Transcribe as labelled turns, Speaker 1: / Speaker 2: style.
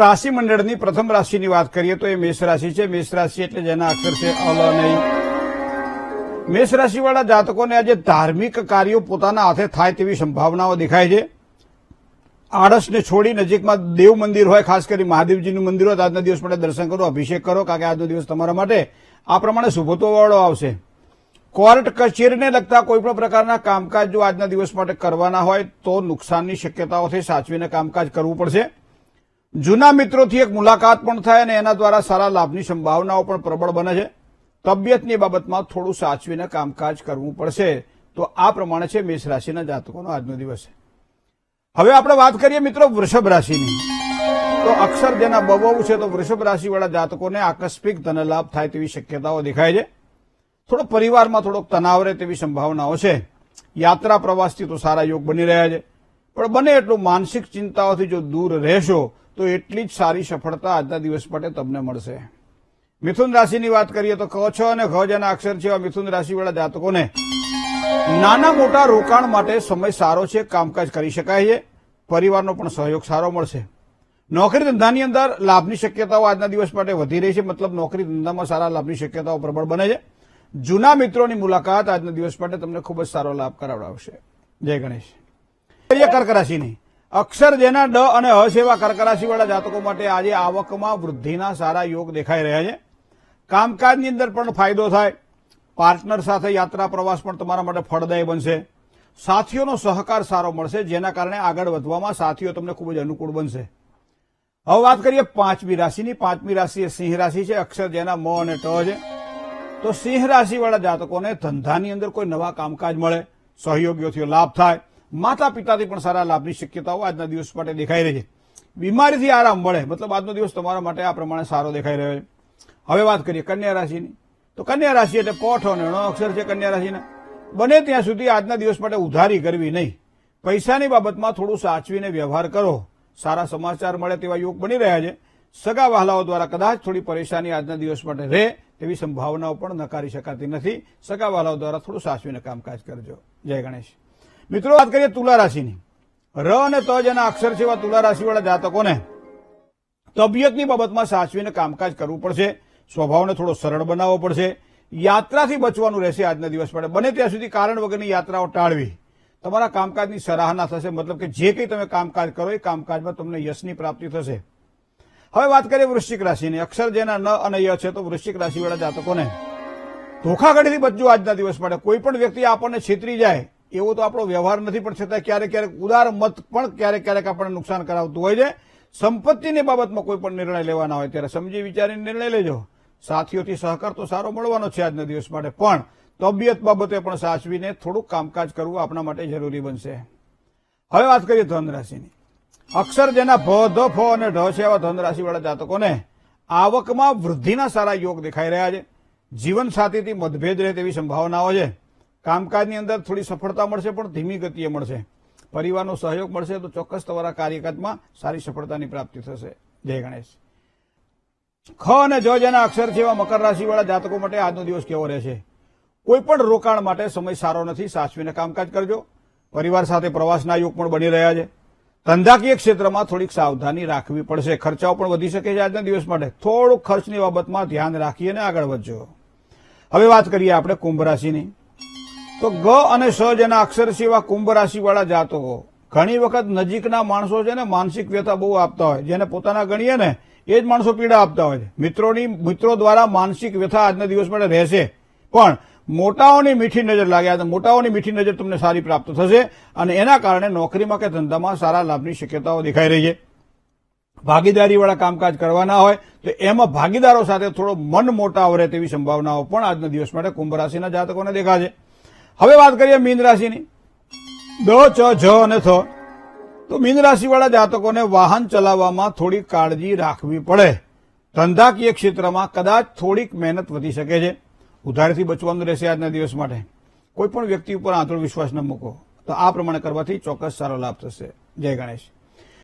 Speaker 1: રાશિ મંડળની પ્રથમ રાશિની વાત કરીએ તો એ મેષ રાશિ છે. મેષ રાશિ એટલે જેના અક્ષર છે અલ નહીં. મેષ રાશિવાળા જાતકોને આજે ધાર્મિક કાર્યો પોતાના હાથે થાય તેવી સંભાવનાઓ દેખાય છે. આળસને છોડી નજીકમાં દેવ મંદિર હોય, ખાસ કરી મહાદેવજીનું મંદિર હોય તો આજના દિવસ માટે દર્શન કરો, અભિષેક કરો, કારણ કે આજનો દિવસ તમારા માટે આ પ્રમાણે શુભત્વવાળો આવશે. કોર્ટ કચેરીને લગતા કોઈપણ પ્રકારના કામકાજ જો આજના દિવસ માટે કરવાના હોય તો નુકસાનની શક્યતાઓથી સાચવીને કામકાજ કરવું પડશે. જૂના મિત્રોથી એક મુલાકાત પણ થાય અને એના દ્વારા સારા લાભની સંભાવનાઓ પણ પ્રબળ બને છે. તબિયતની બાબતમાં થોડું સાચવીને કામકાજ કરવું પડશે. તો આ પ્રમાણે છે મેષ રાશિના જાતકોનો આજનો દિવસ. હવે આપણે વાત કરીએ મિત્રો વૃષભ રાશિની. તો અક્ષર જેના બબવું છે તો વૃષભ રાશિવાળા જાતકોને આકસ્મિક ધનલાભ થાય તેવી શક્યતાઓ દેખાય છે. થોડો પરિવારમાં થોડોક તણાવ રહે તેવી સંભાવનાઓ છે. યાત્રા પ્રવાસથી તો સારા યોગ બની રહ્યા છે, પણ બને એટલું માનસિક ચિંતાઓથી જો દૂર રહેશો તો એટલી જ સારી સફળતા આજના દિવસ માટે તમને મળશે. મિથુન રાશિની વાત કરીએ તો ક, છ અને ઘ જેના અક્ષર છે એવા મિથુન રાશિવાળા જાતકોને નાના મોટા રોકાણ માટે સમય સારો છે, કામકાજ કરી શકાય છે. પરિવારનો પણ સહયોગ સારો મળશે. નોકરી ધંધાની અંદર લાભની શક્યતાઓ આજના દિવસ માટે વધી રહી છે, મતલબ નોકરી ધંધામાં સારા લાભની શક્યતાઓ પ્રબળ બને છે. જૂના મિત્રોની મુલાકાત આજના દિવસ માટે તમને ખૂબ જ સારો લાભ કરાવડાવશે. જય ગણેશ. કર્ક રાશિની અક્ષર જેના ડ અને હ છે એવા કર્ક રાશિવાળા જાતકો માટે આજે આવકમાં વૃદ્ધિના સારા યોગ દેખાઈ રહ્યા છે. કામકાજની અંદર પણ ફાયદો થાય. પાર્ટનર સાથે યાત્રા પ્રવાસ પણ તમારા માટે ફળદાયી બનશે. સાથીઓનો સહકાર સારો મળશે, જેના કારણે આગળ વધવામાં સાથીઓ તમને ખૂબ જ અનુકૂળ બનશે. હવે વાત કરીએ પાંચમી રાશિની. પાંચમી રાશિ એ સિંહ રાશિ છે. અક્ષર જેના મ અને ટ છે. તો સિંહ રાશિવાળા જાતકોને ધંધાની અંદર કોઈ નવા કામકાજ મળે, સહયોગીઓથી લાભ થાય. માતા પિતાથી પણ સારા લાભની શક્યતાઓ આજના દિવસ માટે દેખાઈ રહી છે. બીમારીથી આરામ મળે, મતલબ આજનો દિવસ તમારા માટે આ પ્રમાણે સારો દેખાઈ રહ્યો છે. હવે વાત કરીએ કન્યા રાશિની. તો કન્યા રાશિ એટલે પોઠ અને ણ અક્ષર છે કન્યા રાશિના. બને ત્યાં સુધી આજના દિવસ માટે ઉધારી કરવી નહીં. પૈસાની બાબતમાં થોડું સાચવીને વ્યવહાર કરો. સારા સમાચાર મળે તેવા યોગ બની રહ્યા છે. સગા વહાલાઓ દ્વારા કદાચ થોડી પરેશાની આજના દિવસ માટે રહે તેવી સંભાવનાઓ પણ નકારી શકાતી નથી. સગા વહાલાઓ દ્વારા થોડું સાચવીને કામકાજ કરજો. જય ગણેશ. મિત્રો વાત કરીએ તુલા રાશિની. ર અને ત જેના અક્ષર છે એવા તુલા રાશિવાળા જાતકોને તબિયતની બાબતમાં સાચવીને કામકાજ કરવું પડશે. સ્વભાવને થોડો સરળ બનાવવો પડશે. યાત્રાથી બચવાનું રહેશે આજના દિવસ માટે. બને ત્યાં સુધી કારણ વગરની યાત્રાઓ ટાળવી. તમારા કામકાજની સરાહના થશે, મતલબ કે જે કંઈ તમે કામકાજ કરો એ કામકાજમાં તમને યશની પ્રાપ્તિ થશે. હવે વાત કરીએ વૃશ્ચિક રાશિની. અક્ષર જેના ન અને ય છે તો વૃશ્ચિક રાશિવાળા જાતકોને ધોખાધડીથી બચજો આજના દિવસ માટે. કોઈ પણ વ્યક્તિ આપણને છેતરી જાય એવો તો આપણો વ્યવહાર નથી, પણ છતાં ક્યારેક ક્યારેક ઉદાર મત પણ ક્યારેક ક્યારેક આપણને નુકસાન કરાવતું હોય છે. સંપત્તિની બાબતમાં કોઈ પણ નિર્ણય લેવાના હોય ત્યારે સમજી વિચારીને નિર્ણય લેજો. સાથીઓથી સહકાર તો સારો મળવાનો છે આજના દિવસ માટે, પણ તબિયત બાબતે પણ સાચવીને થોડુંક કામકાજ કરવું આપણા માટે જરૂરી બનશે. હવે વાત કરીએ ધન રાશિની. અક્ષર જેના ભ, ધ, ફ અને ઢ છે એવા ધન રાશિવાળા જાતકોને આવકમાં વૃદ્ધિના સારા યોગ દેખાઈ રહ્યા છે. જીવન સાથીથી મતભેદ રહે તેવી સંભાવનાઓ છે. કામકાજની અંદર થોડી સફળતા મળશે, પણ ધીમી ગતિએ મળશે. પરિવારનો સહયોગ મળશે તો ચોક્કસ તમારા કાર્યકાજમાં સારી સફળતાની પ્રાપ્તિ થશે. જય ગણેશ. ખ અને જ જેના અક્ષર છે એવા મકર રાશિવાળા જાતકો માટે આજનો દિવસ કેવો રહેશે? કોઈ પણ રોકાણ માટે સમય સારો નથી. સાચવીને કામકાજ કરજો. પરિવાર સાથે પ્રવાસના યોગ પણ બની રહ્યા છે. ધંધાકીય ક્ષેત્રમાં થોડીક સાવધાની રાખવી પડશે. ખર્ચાઓ પણ વધી શકે છે આજના દિવસ માટે. થોડુંક ખર્ચની બાબતમાં ધ્યાન રાખીને આગળ વધજો. હવે વાત કરીએ આપણે કુંભ રાશિની. તો ગ અને સ જેના અક્ષર છે એવા કુંભ રાશિવાળા જાતકો ઘણી વખત નજીકના માણસો છે ને માનસિક વ્યથા બહુ આપતા હોય. જેને પોતાના ગણીએ ને એ જ માણસો પીડા આપતા હોય છે. મિત્રો દ્વારા માનસિક વ્યથા આજના દિવસ માટે રહેશે, પણ મોટાઓની મીઠી નજર લાગે. મોટાઓની મીઠી નજર તમને સારી પ્રાપ્ત થશે અને એના કારણે નોકરીમાં કે ધંધામાં સારા લાભની શક્યતાઓ દેખાઈ રહી છે. ભાગીદારીવાળા કામકાજ કરવાના હોય તો એમાં ભાગીદારો સાથે થોડો મન મોટાવ રહે તેવી સંભાવનાઓ પણ આજના દિવસ માટે કુંભ રાશિના જાતકોને દેખાશે. હવે વાત કરીએ મીન રાશિની. દ, ચ, જ અને થ. તો મીન રાશિવાળા જાતકોને વાહન ચલાવવામાં થોડી કાળજી રાખવી પડે. ધંધાકીય ક્ષેત્રમાં કદાચ થોડીક મહેનત વધી શકે છે. ઉધારથી બચવાનું રહેશે આજના દિવસ માટે. કોઈ પણ વ્યક્તિ ઉપર આંધળો વિશ્વાસ ન મૂકો. તો આ પ્રમાણે કરવાથી ચોક્કસ સારો લાભ થશે. જય ગણેશ.